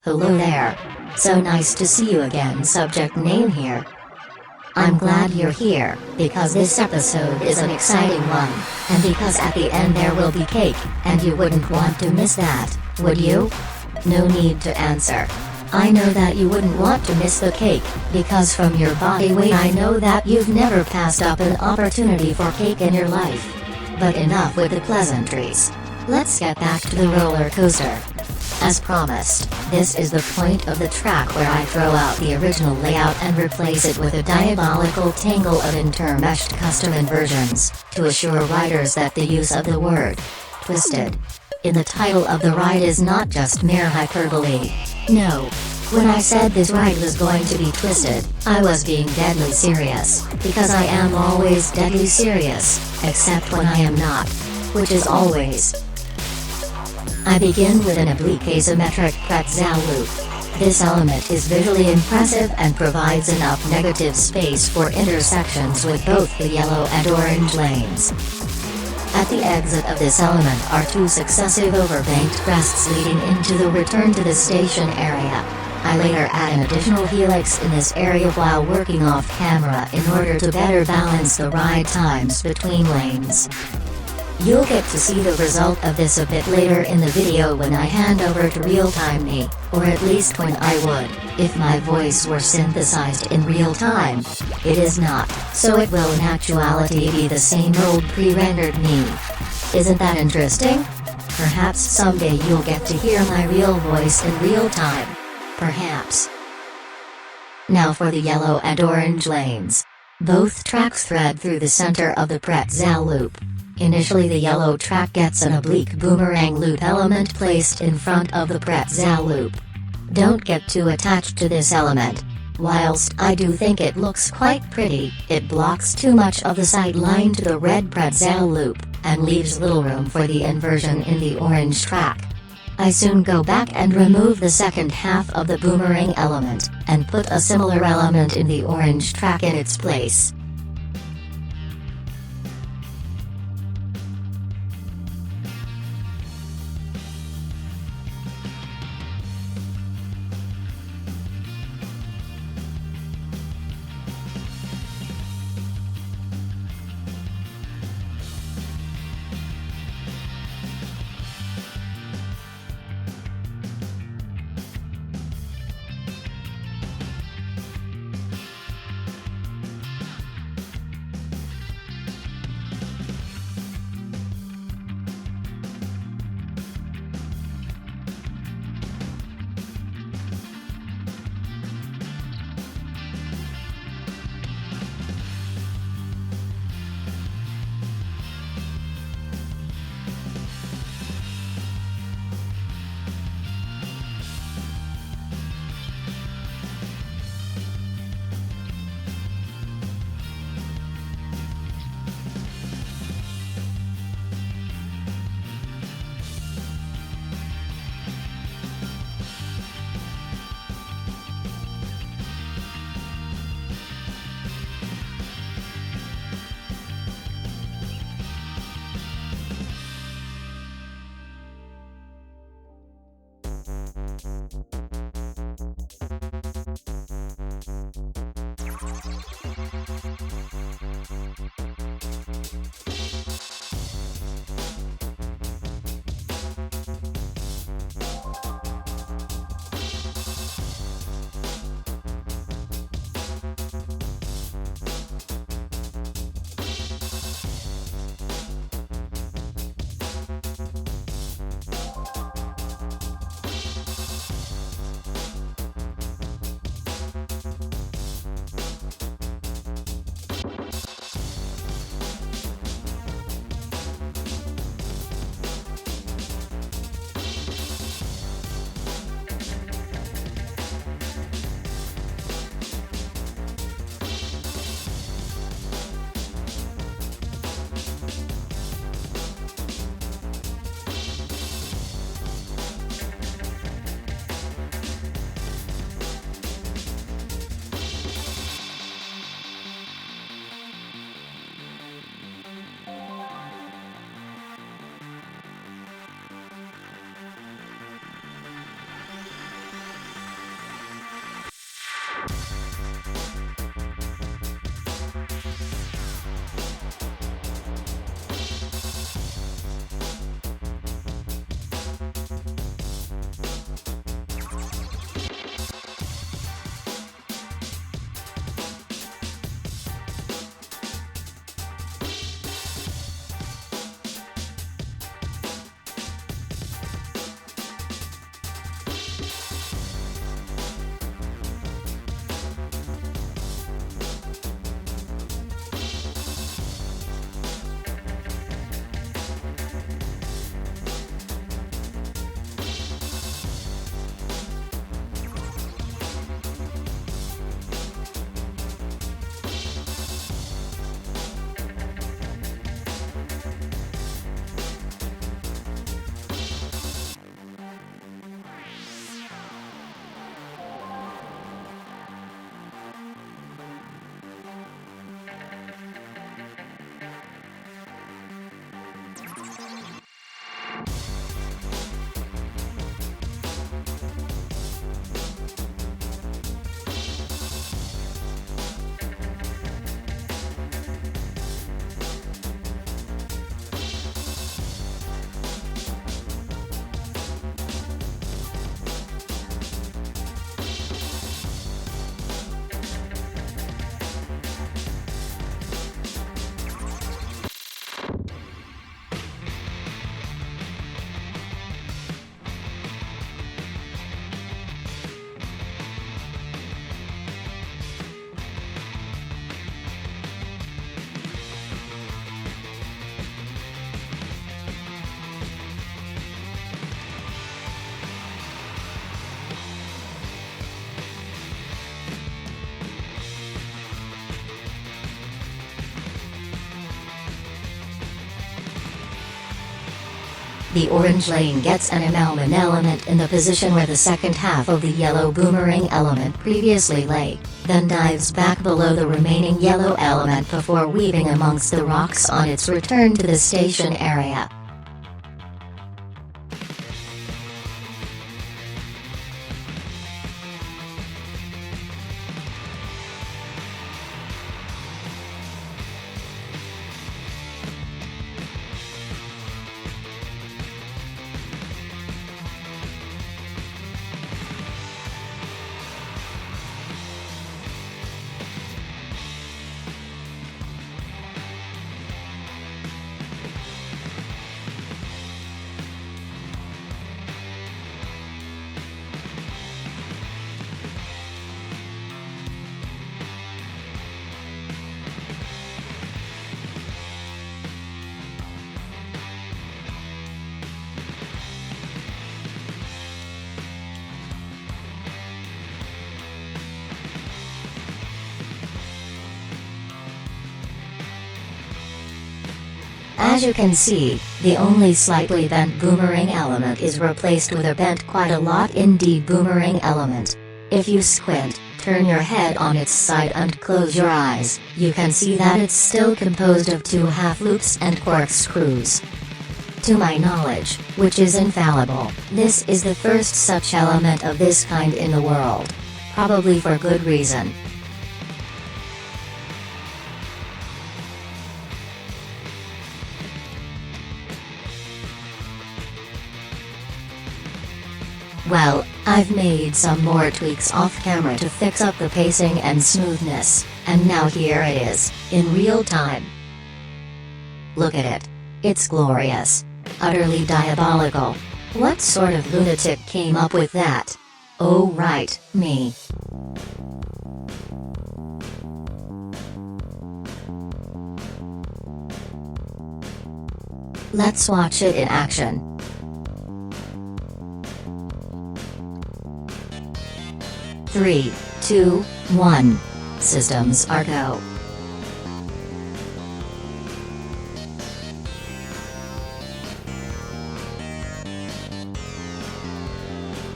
Hello there. So nice to see you again. Subject name here. I'm glad you're here, because this episode is an exciting one, and because at the end there will be cake, and you wouldn't want to miss that, would you? No need to answer. I know that you wouldn't want to miss the cake, because from your body weight I know that you've never passed up an opportunity for cake in your life. But enough with the pleasantries. Let's get back to the roller coaster. As promised, this is the point of the track where I throw out the original layout and replace it with a diabolical tangle of intermeshed custom inversions, to assure writers that the use of the word twisted in the title of the ride is not just mere hyperbole. No. When I said this ride was going to be twisted, I was being deadly serious, because I am always deadly serious, except when I am not. Which is always. I begin with an oblique asymmetric pretzel loop. This element is visually impressive and provides enough negative space for intersections with both the yellow and orange lanes. At the exit of this element are two successive overbanked crests leading into the return to the station area. I later add an additional helix in this area while working off camera in order to better balance the ride times between lanes. You'll get to see the result of this a bit later in the video when I hand over to real-time me, or at least when I would, if my voice were synthesized in real time. It is not, so it will in actuality be the same old pre-rendered me. Isn't that interesting? Perhaps someday you'll get to hear my real voice in real time. Perhaps. Now for the yellow and orange lanes. Both tracks thread through the center of the pretzel loop. Initially the yellow track gets an oblique boomerang loop element placed in front of the pretzel loop. Don't get too attached to this element. Whilst I do think it looks quite pretty, it blocks too much of the sight line to the red pretzel loop, and leaves little room for the inversion in the orange track. I soon go back and remove the second half of the boomerang element, and put a similar element in the orange track in its place. The orange lane gets an enamel element in the position where the second half of the yellow boomerang element previously lay, then dives back below the remaining yellow element before weaving amongst the rocks on its return to the station area. As you can see, the only slightly bent boomerang element is replaced with a bent quite a lot indeed boomerang element. If you squint, turn your head on its side and close your eyes, you can see that it's still composed of 2 half loops and corkscrews. To my knowledge, which is infallible, this is the first such element of this kind in the world. Probably for good reason. Well, I've made some more tweaks off camera to fix up the pacing and smoothness, and now here it is, in real time. Look at it. It's glorious. Utterly diabolical. What sort of lunatic came up with that? Oh right, me. Let's watch it in action. 3, 2, 1. Systems are go.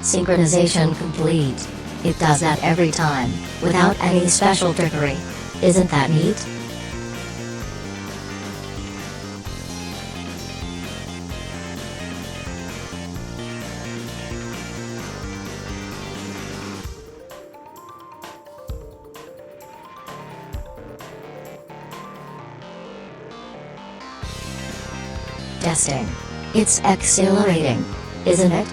Synchronization complete. It does that every time, without any special trickery. Isn't that neat? Testing. It's exhilarating, isn't it?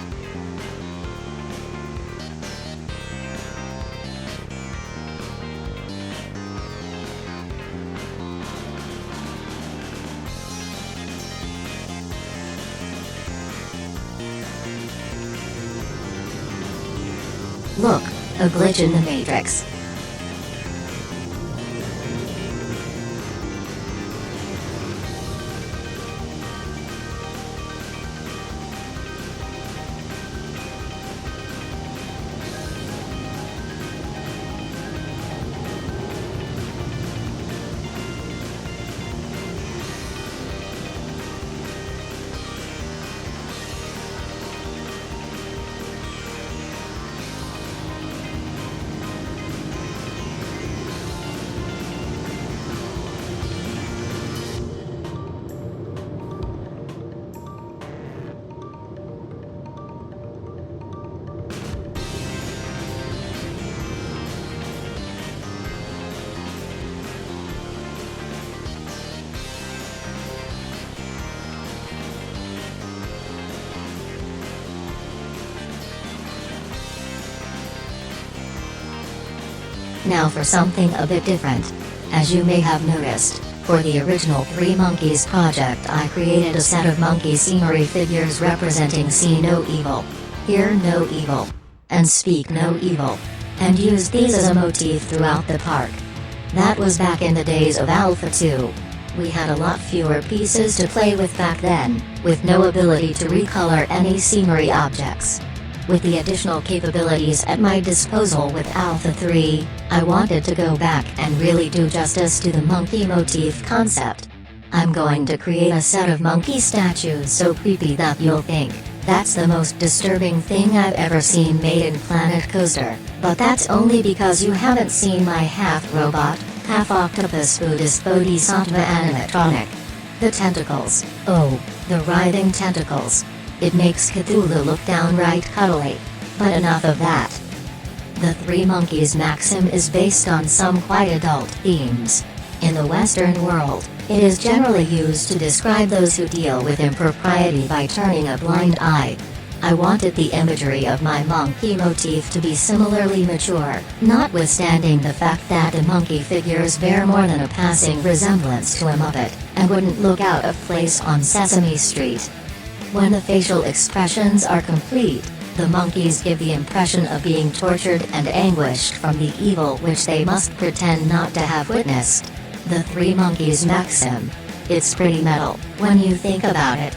Look, a glitch in the matrix. Now for something a bit different. As you may have noticed, for the original Three Monkeys project I created a set of monkey scenery figures representing see no evil, hear no evil, and speak no evil, and used these as a motif throughout the park. That was back in the days of Alpha 2. We had a lot fewer pieces to play with back then, with no ability to recolor any scenery objects. With the additional capabilities at my disposal with Alpha 3, I wanted to go back and really do justice to the monkey motif concept. I'm going to create a set of monkey statues so creepy that you'll think that's the most disturbing thing I've ever seen made in Planet Coaster, but that's only because you haven't seen my half-robot, half-octopus Buddhist Bodhisattva animatronic. The tentacles, oh, the writhing tentacles. It makes Cthulhu look downright cuddly. But enough of that. The Three Monkeys maxim is based on some quite adult themes. In the Western world, it is generally used to describe those who deal with impropriety by turning a blind eye. I wanted the imagery of my monkey motif to be similarly mature, notwithstanding the fact that the monkey figures bear more than a passing resemblance to a Muppet, and wouldn't look out of place on Sesame Street. When the facial expressions are complete, the monkeys give the impression of being tortured and anguished from the evil which they must pretend not to have witnessed. The Three Monkeys maxim. It's pretty metal, when you think about it.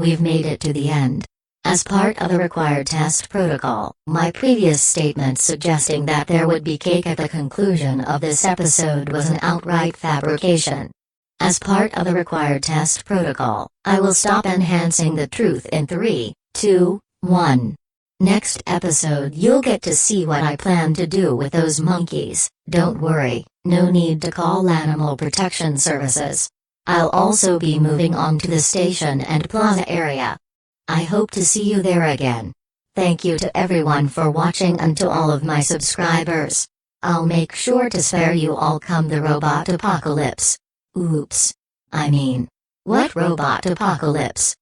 we've made it to the end. As part of the required test protocol, my previous statement suggesting that there would be cake at the conclusion of this episode was an outright fabrication. As part of the required test protocol, I will stop enhancing the truth in 3, 2, 1. Next episode you'll get to see what I plan to do with those monkeys. Don't worry, no need to call Animal Protection Services. I'll also be moving on to the station and plaza area. I hope to see you there again. Thank you to everyone for watching and to all of my subscribers. I'll make sure to spare you all come the robot apocalypse. Oops. I mean, what robot apocalypse?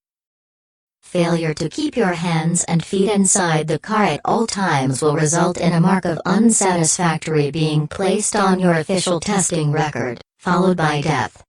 Failure to keep your hands and feet inside the car at all times will result in a mark of unsatisfactory being placed on your official testing record, followed by death.